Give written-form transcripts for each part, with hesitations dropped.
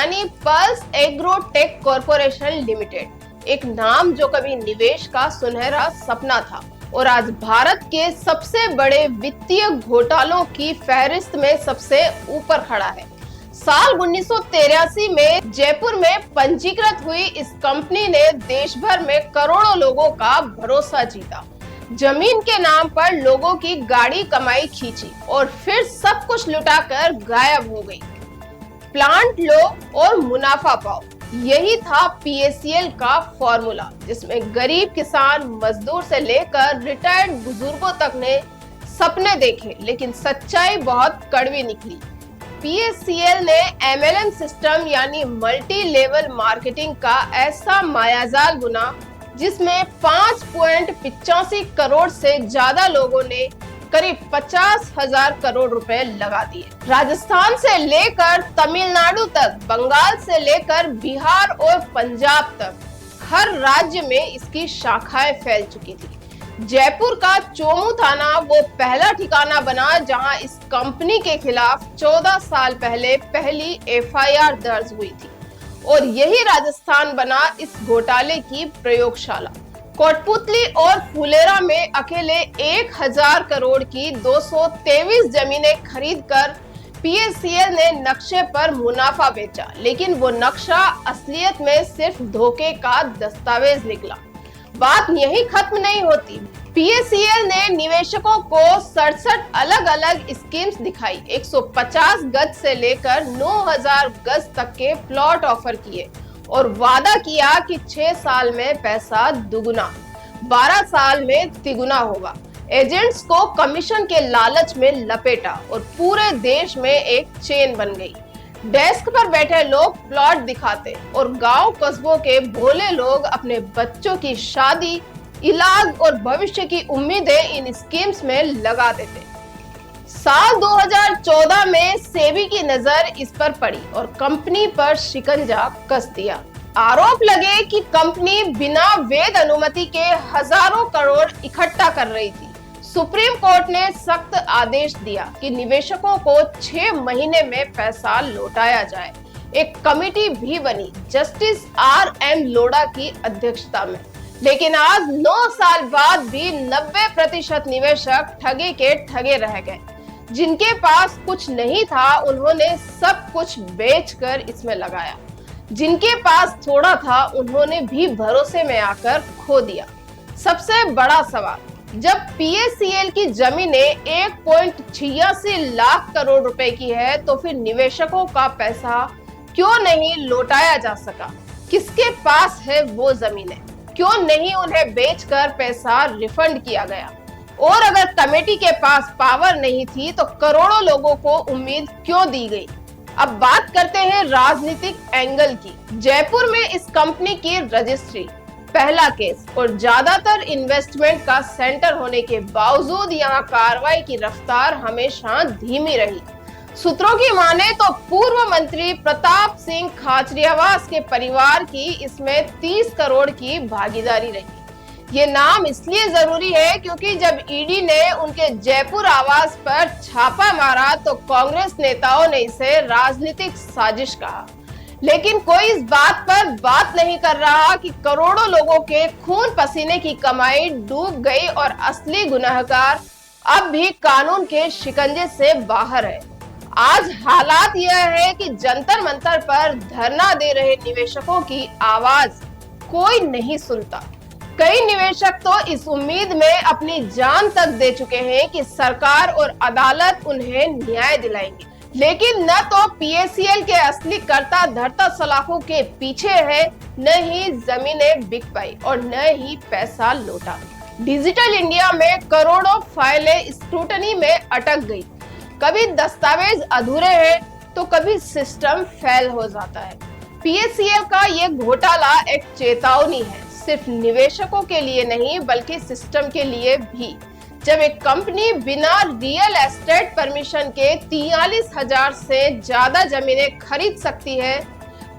यानी pulse agrotech corporation limited, एक नाम जो कभी निवेश का सुनहरा सपना था और आज भारत के सबसे बड़े वित्तीय घोटालों की फहरिस्त में सबसे ऊपर खड़ा है। साल 1983 में जयपुर में पंजीकृत हुई इस कंपनी ने देश भर में करोड़ों लोगों का भरोसा जीता, जमीन के नाम पर लोगों की गाड़ी कमाई खींची और फिर सब कुछ लुटाकर गायब हो गई। प्लांट लो और मुनाफा पाओ, यही था पीएसीएल का फॉर्मूला, जिसमें गरीब किसान, मजदूर से लेकर रिटायर्ड बुजुर्गों तक ने सपने देखे, लेकिन सच्चाई बहुत कड़वी निकली। पीएसीएल ने एमएलएम सिस्टम यानी मल्टी लेवल मार्केटिंग का ऐसा मायाजाल बुना जिसमें 5.85 करोड़ से ज्यादा लोगों ने करीब 50,000 करोड़ रुपए लगा दिए। राजस्थान से लेकर तमिलनाडु तक, बंगाल से लेकर बिहार और पंजाब तक हर राज्य में इसकी शाखाएं फैल चुकी थी। जयपुर का चोमू थाना वो पहला ठिकाना बना जहां इस कंपनी के खिलाफ 14 साल पहले पहली एफआईआर दर्ज हुई थी और यही राजस्थान बना इस घोटाले की प्रयोगशाला। कोटपुतली और फुलेरा में अकेले 1000 करोड़ की 223 जमीनें खरीदकर पीएसीएल ने नक्शे पर मुनाफा बेचा, लेकिन वो नक्शा असलियत में सिर्फ धोखे का दस्तावेज निकला। बात यही खत्म नहीं होती। पीएसीएल ने निवेशकों को 67 अलग अलग स्कीम्स दिखाई, 150 गज से लेकर 9000 गज तक के प्लॉट ऑफर किए और वादा किया कि 6 साल में पैसा दुगुना, 12 साल में तिगुना होगा। एजेंट्स को कमीशन के लालच में लपेटा और पूरे देश में एक चेन बन गई। डेस्क पर बैठे लोग प्लॉट दिखाते और गांव कस्बों के भोले लोग अपने बच्चों की शादी, इलाज और भविष्य की उम्मीदें इन स्कीम्स में लगा देते। साल 2014 में सेबी की नजर इस पर पड़ी और कंपनी पर शिकंजा कस दिया। आरोप लगे कि कंपनी बिना वैध अनुमति के हजारों करोड़ इकट्ठा कर रही थी। सुप्रीम कोर्ट ने सख्त आदेश दिया कि निवेशकों को 6 महीने में पैसा लौटाया जाए। एक कमेटी भी बनी जस्टिस RM लोढ़ा की अध्यक्षता में, लेकिन आज 9 साल बाद भी 90% निवेशक ठगे के ठगे रह गए। जिनके पास कुछ नहीं था उन्होंने सब कुछ बेचकर इसमें लगाया, जिनके पास थोड़ा था उन्होंने भी भरोसे में आकर खो दिया। सबसे बड़ा सवाल, जब पीएसीएल की जमीनें 1.86 लाख करोड़ रुपए की है तो फिर निवेशकों का पैसा क्यों नहीं लौटाया जा सका? किसके पास है वो जमीनें? क्यों नहीं उन्हें बेचकर पैसा रिफंड किया गया? और अगर कमेटी के पास पावर नहीं थी तो करोड़ों लोगों को उम्मीद क्यों दी गई? अब बात करते हैं राजनीतिक एंगल की। जयपुर में इस कंपनी की रजिस्ट्री, पहला केस और ज्यादातर इन्वेस्टमेंट का सेंटर होने के बावजूद यहाँ कार्रवाई की रफ्तार हमेशा धीमी रही। सूत्रों की माने तो पूर्व मंत्री प्रताप सिंह खाचरियावास के परिवार की इसमें 30 करोड़ की भागीदारी रही। ये नाम इसलिए जरूरी है क्योंकि जब ईडी ने उनके जयपुर आवास पर छापा मारा तो कांग्रेस नेताओं ने इसे राजनीतिक साजिश कहा, लेकिन कोई इस बात पर बात नहीं कर रहा कि करोड़ों लोगों के खून पसीने की कमाई डूब गई और असली गुनहगार अब भी कानून के शिकंजे से बाहर है। आज हालात यह है कि जंतर मंतर पर धरना दे रहे निवेशकों की आवाज कोई नहीं सुनता। कई निवेशक तो इस उम्मीद में अपनी जान तक दे चुके हैं कि सरकार और अदालत उन्हें न्याय दिलाएंगे, लेकिन न तो पीएसीएल के असली कर्ता धर्ता सलाखों के पीछे है, न ही जमीनें बिक पाई और न ही पैसा लौटा। डिजिटल इंडिया में करोड़ों फाइलें स्क्रूटनी में अटक गई। कभी दस्तावेज अधूरे हैं तो कभी सिस्टम फेल हो जाता है। पीएसीएल का ये घोटाला एक चेतावनी है, सिर्फ निवेशकों के लिए नहीं बल्कि सिस्टम के लिए भी। जब एक कंपनी बिना रियल एस्टेट परमिशन के 43,000 से ज्यादा जमीनें खरीद सकती है,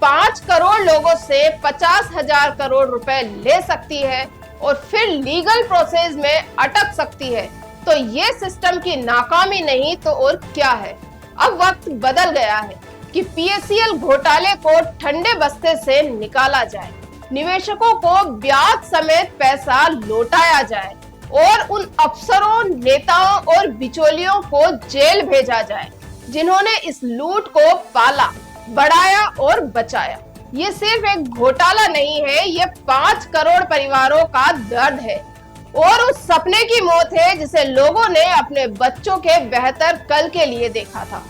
5 करोड़ लोगों से 50,000 करोड़ रुपए ले सकती है और फिर लीगल प्रोसेस में अटक सकती है, तो ये सिस्टम की नाकामी नहीं तो और क्या है। अब वक्त बदल गया है। कि पीएससीएल घोटाले को ठंडे बस्ते से निकाला जाए, निवेशकों को ब्याज समेत पैसा लौटाया जाए और उन अफसरों, नेताओं और बिचौलियों को जेल भेजा जाए जिन्होंने इस लूट को पाला, बढ़ाया और बचाया। ये सिर्फ एक घोटाला नहीं है, ये 5 करोड़ परिवारों का दर्द है और उस सपने की मौत है जिसे लोगों ने अपने बच्चों के बेहतर कल के लिए देखा था।